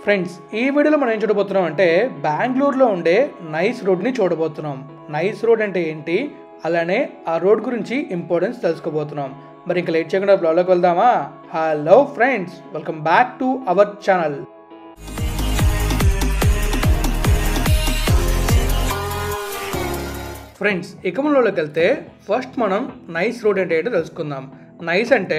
Friends, ఈ వీడియోలో మనం ఏం చూడబోతున్నాం అంటే బెంగళూరులో ఉండే నైస్ రోడ్ని చూడబోతున్నాం. నైస్ రోడ్ అంటే ఏంటి, అలానే ఆ రోడ్ గురించి ఇంపార్టెన్స్ తెలుసుకోబోతున్నాం. మరి ఇంకా లేట్ చేయకుండా బ్లాగ్లోకి వెళ్దామా? Hello friends, welcome back to our channel. Friends, ఇకమంలోకి వెళ్తే ఫస్ట్ మనం నైస్ రోడ్ అంటే ఏంటో తెలుసుకుందాం. నైస్ అంటే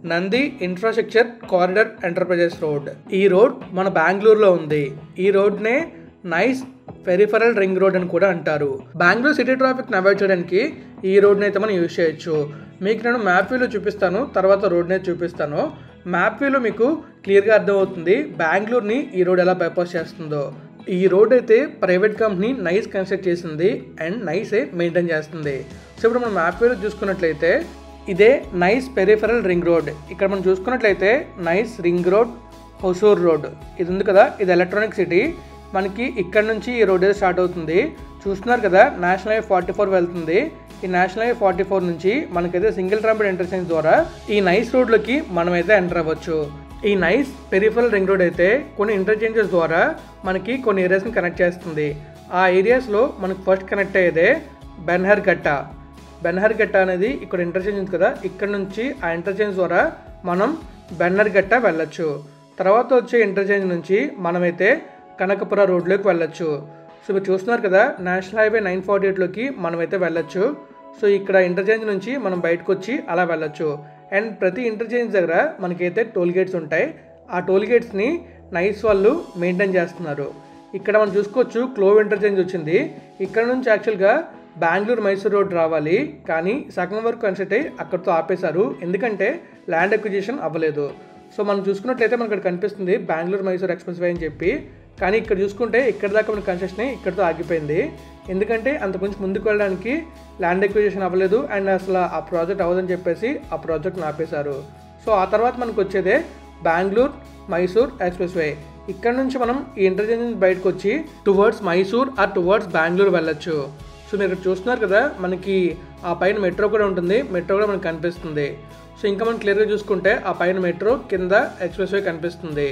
Nandi infrastructure corridor enterprises road. ఈ రోడ్ మన బెంగళూరులో ఉంది. ఈ రోడ్నే నైస్ పెరిఫెరల్ రింగ్ రోడ్ అని కూడా అంటారు. బెంగళూరు సిటీ ట్రాఫిక్ని అవాయిడ్ చేయడానికి ఈ రోడ్ని అయితే మనం యూజ్ చేయొచ్చు. మీకు నేను మ్యాప్ వ్యూలో చూపిస్తాను, తర్వాత రోడ్ని చూపిస్తాను. మ్యాప్ వ్యూలో మీకు క్లియర్గా అర్థమవుతుంది బెంగళూరుని ఈ రోడ్ ఎలా బైపాస్ చేస్తుందో. ఈ రోడ్ అయితే ప్రైవేట్ కంపెనీ నైస్ కన్స్ట్రక్ట్ చేసింది అండ్ నైసే మెయింటైన్ చేస్తుంది. సో ఇప్పుడు మనం మ్యాప్ వ్యూలో చూసుకున్నట్లయితే ఇదే నైస్ పెరిఫెరల్ రింగ్ రోడ్. ఇక్కడ మనం చూసుకున్నట్లయితే nice ring road, Hosur road ఇది ఉంది కదా, ఇది ఎలక్ట్రానిక్ సిటీ. మనకి ఇక్కడ నుంచి ఈ రోడ్ అయితే స్టార్ట్ అవుతుంది. చూస్తున్నారు కదా, నేషనల్ హైవే 44 వెళ్తుంది. ఈ నేషనల్ హైవే 44 నుంచి మనకైతే సింగిల్ ట్రాంపెడ్ ఇంటర్చేంజ్ ద్వారా ఈ నైస్ రోడ్లోకి మనమైతే ఎంటర్ అవ్వచ్చు. ఈ నైస్ పెరిఫెరల్ రింగ్ రోడ్ అయితే కొన్ని ఇంటర్చేంజెస్ ద్వారా మనకి కొన్ని ఏరియాస్ని కనెక్ట్ చేస్తుంది. ఆ ఏరియాస్లో మనకు ఫస్ట్ కనెక్ట్ అయ్యేదే బెన్హర్గట్ట అనేది ఇక్కడ ఇంటర్చేంజ్ ఉంది కదా, ఇక్కడ నుంచి ఆ ఇంటర్చేంజ్ ద్వారా మనం బెన్నర్గట్ట వెళ్ళొచ్చు. తర్వాత వచ్చే ఇంటర్చేంజ్ నుంచి మనమైతే కనకపుర రోడ్లోకి వెళ్ళొచ్చు. సో మీరు చూస్తున్నారు కదా, నేషనల్ హైవే 948లోకి మనమైతే వెళ్ళొచ్చు. సో ఇక్కడ ఇంటర్చేంజ్ నుంచి మనం బయటకు వచ్చి అలా వెళ్ళొచ్చు. అండ్ ప్రతి ఇంటర్చేంజ్ దగ్గర మనకైతే టోల్ గేట్స్ ఉంటాయి. ఆ టోల్ గేట్స్ని నైస్ వాళ్ళు మెయింటైన్ చేస్తున్నారు. ఇక్కడ మనం చూసుకోవచ్చు క్లోవ్ ఇంటర్చేంజ్ వచ్చింది. ఇక్కడ నుంచి యాక్చువల్గా బెంగళూరు మైసూర్ రోడ్ రావాలి, కానీ సగం వరకు కన్స్ట్రక్ట్ అయ్యి అక్కడితో ఆపేశారు, ఎందుకంటే ల్యాండ్ అక్విజిషన్ అవ్వలేదు. సో మనం చూసుకున్నట్లయితే మనకు ఇక్కడ కనిపిస్తుంది బెంగళూరు మైసూర్ ఎక్స్ప్రెస్ వే అని చెప్పి, కానీ ఇక్కడ చూసుకుంటే ఇక్కడ దాకా మన కన్స్ట్రక్షన్ ఇక్కడితో ఆగిపోయింది. ఎందుకంటే అంత కొంచెం ముందుకు వెళ్ళడానికి ల్యాండ్ అక్విజిషన్ అవ్వలేదు అండ్ అసలు ఆ ప్రాజెక్ట్ అవ్వదని చెప్పేసి ఆ ప్రాజెక్ట్ని ఆపేశారు. సో ఆ తర్వాత మనకు వచ్చేదే బెంగళూరు మైసూర్ ఎక్స్ప్రెస్ వే. ఇక్కడ నుంచి మనం ఈ ఇంటర్చేంజ్ నుంచి బయటకు వచ్చి towards Mysore or towards Bengaluru వెళ్ళొచ్చు. సో మీరు ఇక్కడ చూస్తున్నారు కదా, మనకి ఆ పైన మెట్రో కూడా ఉంటుంది, మెట్రో కూడా మనకు కనిపిస్తుంది. సో ఇంకా మనం క్లియర్గా చూసుకుంటే ఆ పైన మెట్రో, కింద ఎక్స్ప్రెస్ వే కనిపిస్తుంది.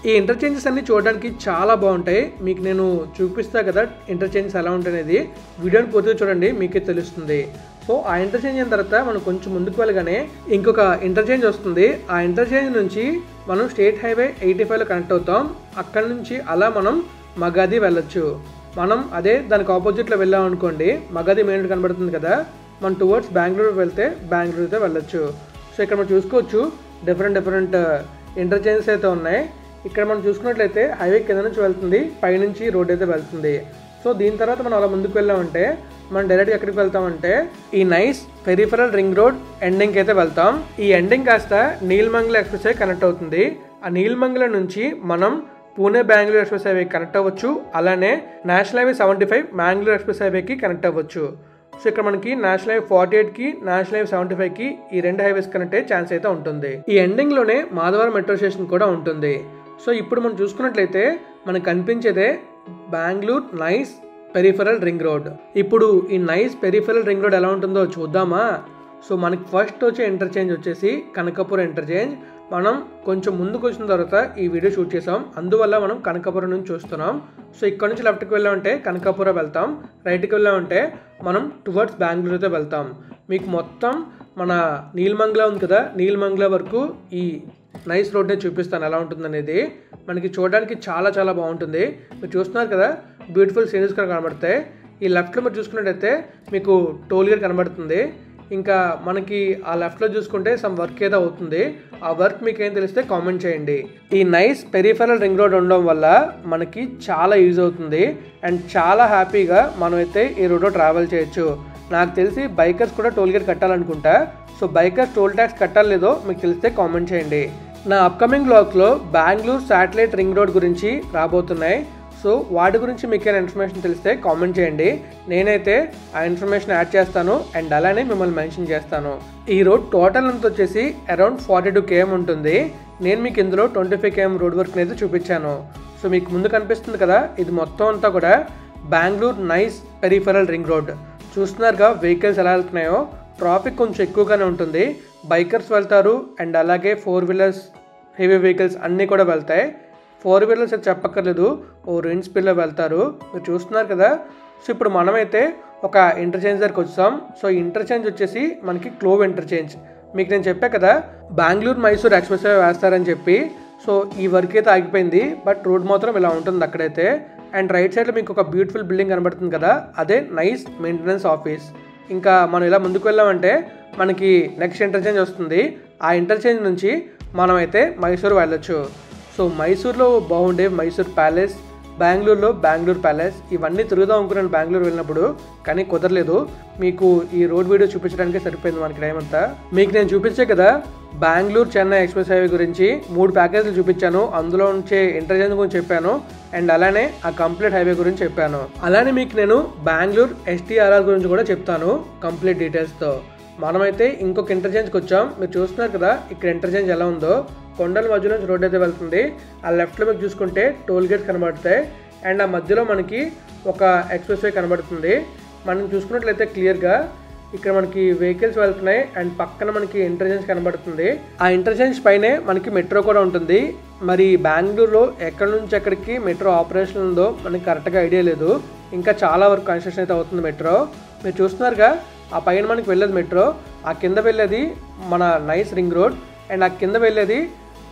ఈ ఇంటర్చేంజెస్ అన్ని చూడడానికి చాలా బాగుంటాయి. మీకు నేను చూపిస్తా కదా ఇంటర్చేంజెస్ ఎలా ఉంటాయనేది, వీడియోని పూర్తిగా చూడండి, మీకే తెలుస్తుంది. సో ఆ ఇంటర్చేంజ్ అయిన తర్వాత మనం కొంచెం ముందుకు వెళ్ళగానే ఇంకొక ఇంటర్చేంజ్ వస్తుంది. ఆ ఇంటర్చేంజ్ నుంచి మనం స్టేట్ హైవే 85లో కనెక్ట్ అవుతాం. అక్కడ నుంచి అలా మనం మగాది వెళ్ళొచ్చు. మనం అదే దానికి ఆపోజిట్లో వెళ్ళాం అనుకోండి, మగాది మెయిన్ రోడ్ కనబడుతుంది కదా, మనం టువర్డ్స్ బెంగళూరు వెళ్తే బెంగళూరు అయితే వెళ్ళొచ్చు. సో ఇక్కడ మనం చూసుకోవచ్చు డిఫరెంట్ ఇంటర్చేంజెస్ అయితే ఉన్నాయి. ఇక్కడ మనం చూసుకున్నట్లయితే హైవే కింద నుంచి వెళ్తుంది, పైనుంచి రోడ్ అయితే వెళ్తుంది. సో దీని తర్వాత మనం అలా ముందుకు వెళ్ళామంటే మనం డైరెక్ట్గా ఎక్కడికి వెళ్తామంటే ఈ నైస్ పెరిఫెరల్ రింగ్ రోడ్ ఎండింగ్కి అయితే వెళ్తాం. ఈ ఎండింగ్ కాస్త నీలమంగళ ఎక్స్ప్రెస్ హైవే కనెక్ట్ అవుతుంది. ఆ నీలమంగళ నుంచి మనం పూణే బెంగళూరు ఎక్స్ప్రెస్ హైవేకి కనెక్ట్ అవ్వచ్చు. అలానే నేషనల్ హైవే 75 మ్యాంగ్లూర్ ఎక్స్ప్రెస్ హైవేకి కనెక్ట్ అవ్వచ్చు. సో ఇక్కడ మనకి నేషనల్ హైవే 48కి నేషనల్ హైవే 75కి ఈ రెండు హైవేస్ కనెక్ట్ అయ్యే ఛాన్స్ అయితే ఉంటుంది. ఈ ఎండింగ్లోనే మాధవరం మెట్రో స్టేషన్ కూడా ఉంటుంది. సో ఇప్పుడు మనం చూసుకున్నట్లయితే మనకు కనిపించేదే Bengaluru NICE peripheral ring road. ఇప్పుడు ఈ నైస్ పెరిఫెరల్ రింగ్ రోడ్ ఎలా ఉంటుందో చూద్దామా? సో మనకి ఫస్ట్ వచ్చే ఇంటర్చేంజ్ వచ్చేసి కనకపురం ఇంటర్చేంజ్. మనం కొంచెం ముందుకు వచ్చిన తర్వాత ఈ వీడియో షూట్ చేసాం, అందువల్ల మనం కనకపురం నుంచి చూస్తున్నాం. సో ఇక్కడ నుంచి లెఫ్ట్కి వెళ్ళామంటే కనకపురం వెళ్తాం, రైట్కి వెళ్ళామంటే మనం టువర్డ్స్ బెంగళూరు అయితే వెళ్తాం. మీకు మొత్తం మన నీలమంగళ ఉంది కదా, నీలమంగళ వరకు ఈ నైస్ రోడ్నే చూపిస్తాను ఎలా ఉంటుందనేది. మనకి చూడడానికి చాలా చాలా బాగుంటుంది. మీరు చూస్తున్నారు కదా, బ్యూటిఫుల్ సీనరీస్ కూడా కనబడతాయి. ఈ లెఫ్ట్లో మీరు చూసుకున్నట్టయితే మీకు టోల్ గేట్ కనబడుతుంది. ఇంకా మనకి ఆ లెఫ్ట్లో చూసుకుంటే సమ్ వర్క్ ఏదో అవుతుంది. ఆ వర్క్ మీకు ఏం తెలిస్తే కామెంట్ చేయండి. ఈ నైస్ పెరిఫెరల్ రింగ్ రోడ్ ఉండడం వల్ల మనకి చాలా యూజ్ అవుతుంది అండ్ చాలా హ్యాపీగా మనమైతే ఈ రోడ్లో ట్రావెల్ చేయొచ్చు. నాకు తెలిసి బైకర్స్ కూడా టోల్ గేట్ కట్టాలనుకుంటా. సో బైకర్స్ టోల్ ట్యాక్స్ కట్టాలేదో మీకు తెలిస్తే కామెంట్ చేయండి. నా అప్కమింగ్ బ్లాగ్లో బెంగళూరు శాటిలైట్ రింగ్ రోడ్ గురించి రాబోతున్నాయి. సో వాటి గురించి మీకు ఏమైనా ఇన్ఫర్మేషన్ తెలిస్తే కామెంట్ చేయండి. నేనైతే ఆ ఇన్ఫర్మేషన్ యాడ్ చేస్తాను అండ్ అలానే మిమ్మల్ని మెన్షన్ చేస్తాను. ఈ రోడ్ టోటల్ అంతా వచ్చేసి అరౌండ్ 42 km ఉంటుంది. నేను మీకు ఇందులో 25 km రోడ్ వర్క్ని అయితే చూపించాను. సో మీకు ముందు కనిపిస్తుంది కదా, ఇది మొత్తం అంతా కూడా Bengaluru NICE peripheral ring road. చూస్తున్నారుగా వెహికల్స్ ఎలా వెళ్తున్నాయో. ట్రాఫిక్ కొంచెం ఎక్కువగానే ఉంటుంది, బైకర్స్ వెళ్తారు అండ్ అలాగే 4 వీలర్స్ హెవీ వెహికల్స్ అన్నీ కూడా వెళ్తాయి. 4 వీలర్స్ అయితే చెప్పక్కర్లేదు, ఓ రేంజ్ స్పీడ్లో వెళ్తారు. మీరు చూస్తున్నారు కదా. సో ఇప్పుడు మనమైతే ఒక ఇంటర్చేంజ్ దగ్గరికి వచ్చాం. సో ఇంటర్చేంజ్ వచ్చేసి మనకి క్లోవ్ ఇంటర్చేంజ్. మీకు నేను చెప్పా కదా బెంగళూరు మైసూర్ ఎక్స్ప్రెస్ వే వేస్తారని చెప్పి. సో ఈ వర్క్ అయితే ఆగిపోయింది, బట్ రోడ్ మాత్రం ఇలా ఉంటుంది అక్కడైతే. అండ్ రైట్ సైడ్లో మీకు ఒక బ్యూటిఫుల్ బిల్డింగ్ కనబడుతుంది కదా, అదే నైస్ మెయింటెనెన్స్ ఆఫీస్. ఇంకా మనం ఇలా ముందుకు వెళ్ళామంటే మనకి నెక్స్ట్ ఇంటర్చేంజ్ వస్తుంది. ఆ ఇంటర్చేంజ్ నుంచి మనమైతే మైసూర్ వెళ్ళొచ్చు. సో మైసూర్లో బాగుండే మైసూర్ ప్యాలెస్, బెంగళూరులో బెంగళూరు ప్యాలెస్, ఇవన్నీ తిరుగుదాం అనుకున్నాను బెంగళూరు వెళ్ళినప్పుడు, కానీ కుదరలేదు. మీకు ఈ రోడ్ వీడియో చూపించడానికే సరిపోయింది మనకి టైం అంతా. మీకు నేను చూపించే కదా బెంగళూరు చెన్నై ఎక్స్ప్రెస్ హైవే గురించి 3 ప్యాకేజీలు చూపించాను. అందులో ఉంచే ఇంటర్చేంజ్ గురించి చెప్పాను, అండ్ అలానే ఆ కంప్లీట్ హైవే గురించి చెప్పాను. అలానే మీకు నేను బెంగళూరు STRR గురించి కూడా చెప్తాను కంప్లీట్ డీటెయిల్స్తో. మనమైతే ఇంకొక ఇంటర్చేంజ్కి వచ్చాం. మీరు చూస్తున్నారు కదా ఇక్కడ ఇంటర్చేంజ్ ఎలా ఉందో. కొండల మధ్యలో నుంచి రోడ్ అయితే వెళ్తుంది. ఆ లెఫ్ట్లో మీకు చూసుకుంటే టోల్ గేట్స్ కనబడతాయి, అండ్ ఆ మధ్యలో మనకి ఒక ఎక్స్ప్రెస్ వే కనబడుతుంది. మనం చూసుకున్నట్లయితే క్లియర్గా ఇక్కడ మనకి వెహికల్స్ వెళ్తున్నాయి, అండ్ పక్కన మనకి ఇంటర్చేంజ్ కనబడుతుంది. ఆ ఇంటర్చేంజ్ పైనే మనకి మెట్రో కూడా ఉంటుంది. మరి బెంగళూరులో ఎక్కడి నుంచి ఎక్కడికి మెట్రో ఆపరేషన్ ఉందో మనకి కరెక్ట్గా ఐడియా లేదు. ఇంకా చాలా వరకు కన్స్ట్రక్షన్ అయితే అవుతుంది మెట్రో. మీరు చూస్తున్నారుగా ఆ పైన మనకి వెళ్ళేది మెట్రో, ఆ కింద వెళ్ళేది మన నైస్ రింగ్ రోడ్, అండ్ ఆ కింద వెళ్ళేది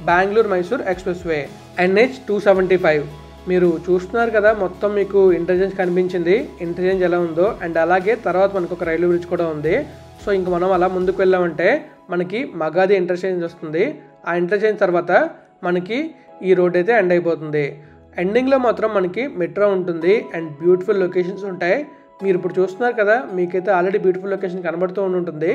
Bengaluru Mysore express way NH 275. మీరు చూస్తున్నారు కదా మొత్తం మీకు ఇంటర్చేంజ్ కనిపించింది, ఇంటర్చేంజ్ ఎలా ఉందో. అండ్ అలాగే తర్వాత మనకు ఒక రైల్వే బ్రిడ్జ్ కూడా ఉంది. సో ఇంక మనం అలా ముందుకు వెళ్ళామంటే మనకి మగాది ఇంటర్చేంజ్ వస్తుంది. ఆ ఇంటర్చేంజ్ తర్వాత మనకి ఈ రోడ్ అయితే ఎండ్ అయిపోతుంది. ఎండింగ్లో మాత్రం మనకి మెట్రో ఉంటుంది అండ్ బ్యూటిఫుల్ లొకేషన్స్ ఉంటాయి. మీరు ఇప్పుడు చూస్తున్నారు కదా, మీకైతే ఆల్రెడీ బ్యూటిఫుల్ లొకేషన్ కనబడుతూ ఉంటుంది.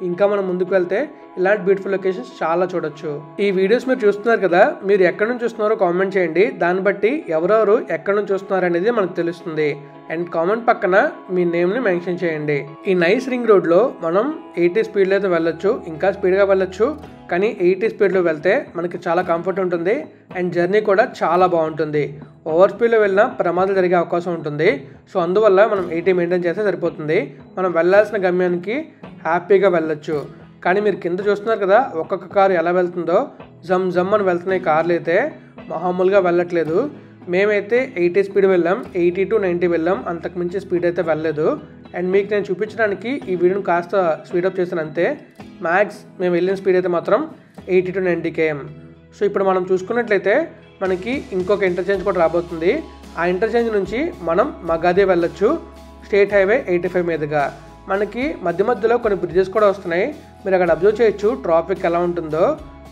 ఇంకా మనం ముందుకు వెళ్తే ఇలాంటి బ్యూటిఫుల్ లొకేషన్స్ చాలా చూడొచ్చు. ఈ వీడియోస్ మీరు చూస్తున్నారు కదా, మీరు ఎక్కడి నుంచి చూస్తున్నారో కామెంట్ చేయండి. దాన్ని బట్టి ఎవరెవరు ఎక్కడి నుంచి చూస్తున్నారు అనేది మనకు తెలుస్తుంది. అండ్ కామెంట్ పక్కన మీ నేమ్ని మెన్షన్ చేయండి. ఈ నైస్ రింగ్ రోడ్లో మనం 80 స్పీడ్లో అయితే వెళ్ళొచ్చు, ఇంకా స్పీడ్గా వెళ్ళొచ్చు. కానీ 80 స్పీడ్లో వెళ్తే మనకి చాలా కంఫర్ట్ ఉంటుంది అండ్ జర్నీ కూడా చాలా బాగుంటుంది. ఓవర్ స్పీడ్లో వెళ్ళినా ప్రమాదాలు జరిగే అవకాశం ఉంటుంది. సో అందువల్ల మనం 80 మెయింటైన్ చేస్తే సరిపోతుంది. మనం వెళ్ళాల్సిన గమ్యానికి హ్యాపీగా వెళ్ళొచ్చు. కానీ మీరు కింద చూస్తున్నారు కదా ఒక్కొక్క కారు ఎలా వెళ్తుందో, జమ్ జమ్ అని వెళ్తున్నాయి కార్లు అయితే, మామూలుగా వెళ్ళట్లేదు. మేమైతే 80 స్పీడ్ వెళ్ళాం, 80 to 90 వెళ్ళాం, అంతకుమించి స్పీడ్ అయితే వెళ్ళలేదు. అండ్ మీకు నేను చూపించడానికి ఈ వీడియోని కాస్త స్పీడప్ చేశాను అంతే. మ్యాక్స్ మేము వెళ్ళిన స్పీడ్ అయితే మాత్రం 80 to 90 km. సో ఇప్పుడు మనం చూసుకున్నట్లయితే మనకి ఇంకొక ఇంటర్చేంజ్ కూడా రాబోతుంది. ఆ ఇంటర్చేంజ్ నుంచి మనం మగాదే వెళ్ళొచ్చు స్టేట్ హైవే 85 మీదుగా. మనకి మధ్య మధ్యలో కొన్ని బ్రిడ్జెస్ కూడా వస్తున్నాయి. మీరు అక్కడ అబ్జర్వ్ చేయొచ్చు ట్రాఫిక్ ఎలా ఉంటుందో.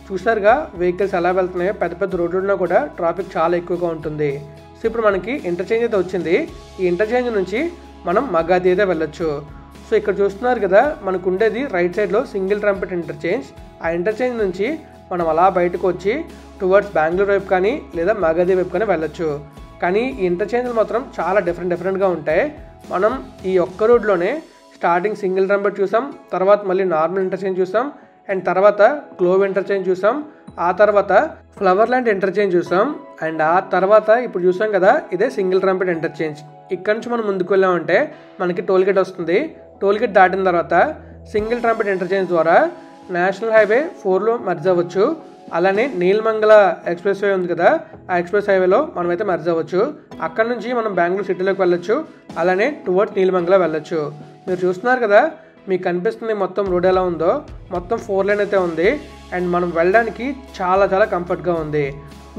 చూసారుగా వెహికల్స్ ఎలా వెళ్తున్నాయో, పెద్ద పెద్ద రోడ్లలో కూడా ట్రాఫిక్ చాలా ఎక్కువగా ఉంటుంది. సో ఇప్పుడు మనకి ఇంటర్చేంజ్ అయితే వచ్చింది. ఈ ఇంటర్చేంజ్ నుంచి మనం మగాది అయితే వెళ్ళొచ్చు. సో ఇక్కడ చూస్తున్నారు కదా మనకు ఉండేది రైట్ సైడ్లో సింగిల్ ట్రంపెట్ ఇంటర్చేంజ్. ఆ ఇంటర్చేంజ్ నుంచి మనం అలా బయటకు వచ్చి టువర్డ్స్ బెంగళూరు వైపు కానీ లేదా మగాది వైపు కానీ వెళ్ళొచ్చు. కానీ ఈ ఇంటర్చేంజ్లు మాత్రం చాలా డిఫరెంట్గా ఉంటాయి. మనం ఈ ఒక్క రోడ్లోనే స్టార్టింగ్ సింగిల్ ట్రంపెట్ చూసాం, తర్వాత మళ్ళీ నార్మల్ ఇంటర్చేంజ్ చూసాం, అండ్ తర్వాత గ్లోవ్ ఇంటర్చేంజ్ చూసాం, ఆ తర్వాత ఫ్లవర్ ల్యాండ్ ఇంటర్చేంజ్ చూసాం, అండ్ ఆ తర్వాత ఇప్పుడు చూసాం కదా ఇదే సింగిల్ ట్రంపెట్ ఇంటర్చేంజ్. ఇక్కడ నుంచి మనం ముందుకు వెళ్ళామంటే మనకి టోల్ గేట్ వస్తుంది. టోల్ గేట్ దాటిన తర్వాత సింగిల్ ట్రంపెట్ ఇంటర్చేంజ్ ద్వారా నేషనల్ హైవే 4లో మర్జ్ అవ్వచ్చు. అలానే నీలమంగళ ఎక్స్ప్రెస్ వే ఉంది కదా, ఆ ఎక్స్ప్రెస్ హైవేలో మనమైతే మర్జ్ అవ్వచ్చు. అక్కడ నుంచి మనం బెంగళూరు సిటీలోకి వెళ్ళొచ్చు, అలానే టువర్డ్స్ నీలమంగళ వెళ్ళొచ్చు. మీరు చూస్తున్నారు కదా మీకు కనిపిస్తుంది మొత్తం రోడ్ ఎలా ఉందో. మొత్తం 4 లేన్ అయితే ఉంది అండ్ మనం వెళ్ళడానికి చాలా చాలా కంఫర్ట్గా ఉంది.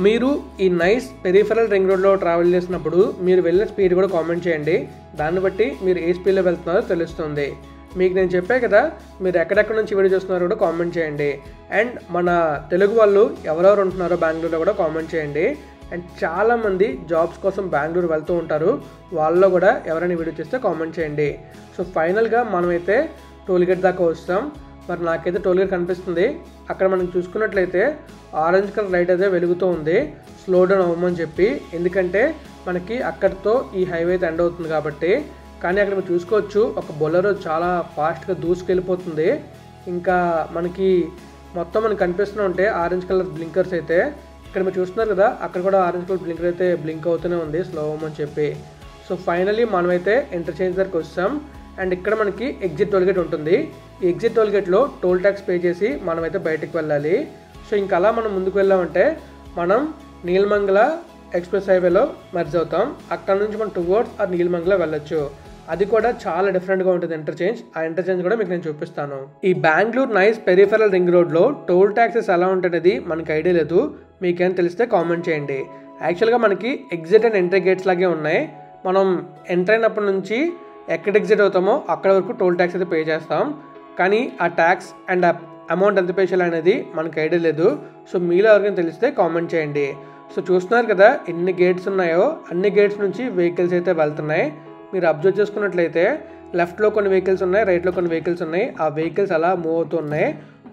మీరు ఈ నైస్ పెరిఫెరల్ రింగ్ రోడ్లో ట్రావెల్ చేసినప్పుడు మీరు వెళ్ళిన స్పీడ్ కూడా కామెంట్ చేయండి. దాన్ని బట్టి మీరు ఏ స్పీడ్లో వెళ్తున్నారో తెలుస్తుంది. మీకు నేను చెప్పే కదా మీరు ఎక్కడెక్కడ నుంచి వీడియో చూస్తున్నారో కూడా కామెంట్ చేయండి. అండ్ మన తెలుగు వాళ్ళు ఎవరెవరు ఉంటున్నారో బెంగళూరులో కూడా కామెంట్ చేయండి. అండ్ చాలామంది జాబ్స్ కోసం బెంగళూరు వెళ్తూ ఉంటారు, వాళ్ళలో కూడా ఎవరైనా వీడియో చేస్తే కామెంట్ చేయండి. సో ఫైనల్గా మనమైతే టోల్గేట్ దాకా వస్తాం. మరి నాకైతే టోల్గేట్ కనిపిస్తుంది. అక్కడ మనం చూసుకున్నట్లయితే ఆరెంజ్ కలర్ లైట్ అయితే వెలుగుతూ ఉంది, స్లో డౌన్ అవ్వమని చెప్పి. ఎందుకంటే మనకి అక్కడితో ఈ హైవే అయితే ఎండ్ అవుతుంది కాబట్టి. కానీ అక్కడ మీరు చూసుకోవచ్చు ఒక బొలెరో చాలా ఫాస్ట్గా దూసుకెళ్ళిపోతుంది. ఇంకా మనకి మొత్తం మనకు కనిపిస్తూనే ఉంటే ఆరెంజ్ కలర్ బ్లింకర్స్ అయితే. ఇక్కడ మీరు చూస్తున్నారు కదా అక్కడ కూడా ఆరెంజ్ కలర్ బ్లింకర్ అయితే బ్లింక్ అవుతూనే ఉంది, స్లో అవ్వమని చెప్పి. సో ఫైనలీ మనమైతే ఇంటర్చేంజ్ దగ్గరికి వస్తాం. అండ్ ఇక్కడ మనకి ఎగ్జిట్ టోల్గేట్ ఉంటుంది. ఈ ఎగ్జిట్ టోల్గేట్లో టోల్ ట్యాక్స్ పే చేసి మనమైతే బయటకు వెళ్ళాలి. సో ఇంకా అలా మనం ముందుకు వెళ్ళామంటే మనం నీలమంగళ ఎక్స్ప్రెస్ హైవేలో మెర్జ్ అవుతాం. అక్కడ నుంచి మనం టువర్డ్స్ ఆ నీలమంగళ వెళ్ళొచ్చు. అది కూడా చాలా డిఫరెంట్గా ఉంటుంది ఇంటర్చేంజ్. ఆ ఇంటర్చేంజ్ కూడా మీకు నేను చూపిస్తాను. ఈ బెంగళూరు నైస్ పెరిఫెరల్ రింగ్ రోడ్లో టోల్ ట్యాక్సెస్ ఎలా ఉంటున్నది మనకి ఐడియా లేదు. మీకేం తెలిస్తే కామెంట్ చేయండి. యాక్చువల్గా మనకి ఎగ్జిట్ అండ్ ఎంట్రీ గేట్స్ లాగే ఉన్నాయి. మనం ఎంటర్ అయినప్పటి నుంచి ఎక్కడ ఎగ్జిట్ అవుతామో అక్కడ వరకు టోల్ ట్యాక్స్ అయితే పే చేస్తాం. కానీ ఆ ట్యాక్స్ అండ్ అమౌంట్ ఎంత పే చేయాలి అనేది మనకి ఐడియా లేదు. సో మీలో ఎవరికైనా తెలిస్తే కామెంట్ చేయండి. సో చూస్తున్నారు కదా ఎన్ని గేట్స్ ఉన్నాయో, అన్ని గేట్స్ నుంచి వెహికల్స్ అయితే వెళ్తున్నాయి. మీరు అబ్జర్వ్ చేసుకున్నట్లయితే లెఫ్ట్లో కొన్ని వెహికల్స్ ఉన్నాయి, రైట్లో కొన్ని వెహికల్స్ ఉన్నాయి. ఆ వెహికల్స్ అలా మూవ్ అవుతున్నాయి.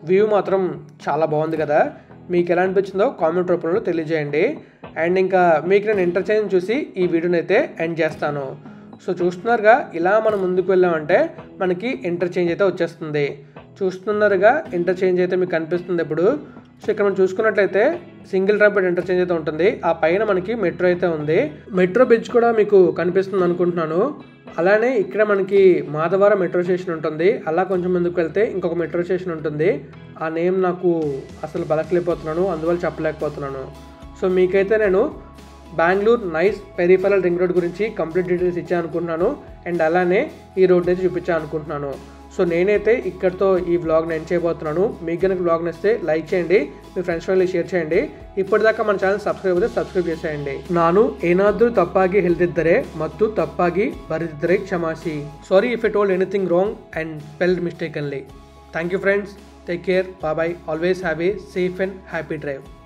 వ్యూ మాత్రం చాలా బాగుంది కదా. మీకు ఎలా అనిపించిందో కామెంట్ రూపంలో తెలియజేయండి. అండ్ ఇంకా మీకు నేను ఇంటర్చేంజ్ చూసి ఈ వీడియోని అయితే ఎండ్ చేస్తాను. సో చూస్తున్నారుగా ఇలా మనం ముందుకు వెళ్ళామంటే మనకి ఇంటర్చేంజ్ అయితే వచ్చేస్తుంది. చూస్తున్నారుగా ఇంటర్చేంజ్ అయితే మీకు కనిపిస్తుంది ఇప్పుడు. సో ఇక్కడ మనం చూసుకున్నట్లయితే సింగిల్ ట్రాంపెడ్ ఇంటర్చేంజ్ అయితే ఉంటుంది. ఆ పైన మనకి మెట్రో అయితే ఉంది. మెట్రో బ్రిడ్జ్ కూడా మీకు కనిపిస్తుంది అనుకుంటున్నాను. అలానే ఇక్కడ మనకి మాధవరం మెట్రో స్టేషన్ ఉంటుంది. అలా కొంచెం ముందుకు వెళ్తే ఇంకొక మెట్రో స్టేషన్ ఉంటుంది. ఆ నేమ్ నాకు అసలు బలకలేకపోతున్నాను, అందువల్ల చెప్పలేకపోతున్నాను. సో మీకైతే నేను Bengaluru NICE peripheral ring road గురించి కంప్లీట్ డీటెయిల్స్ ఇచ్చాను అనుకుంటున్నాను. అండ్ అలానే ఈ రోడ్ అయితే చూపించాను అనుకుంటున్నాను. సో నేనైతే ఇక్కడితో ఈ వ్లాగ్ని ఎండ్ చేయబోతున్నాను. మీకు కనుక వ్లాగ్ నచ్చితే లైక్ చేయండి, మీ ఫ్రెండ్స్ వాళ్ళకి షేర్ చేయండి. ఇప్పటిదాకా మన ఛానల్ ಸಬ್ಸ್ಕ್ರೈಬ್ అయితే ಸಬ್ಸ್ಕ್ರೈಬ್ చేసేయండి. ನಾನು ಏನಾದರೂ ತಪ್ಪಾಗಿ ಹೇಳಿದ್ದರೆ ಮತ್ತು ತಪ್ಪಾಗಿ ಬರೆದಿದ್ದರೆ ಕ್ಷಮಿಸಿ. Sorry if I told anything wrong and spelled mistakenly. Thank you friends. Take care. Bye bye. Always have a safe and happy drive.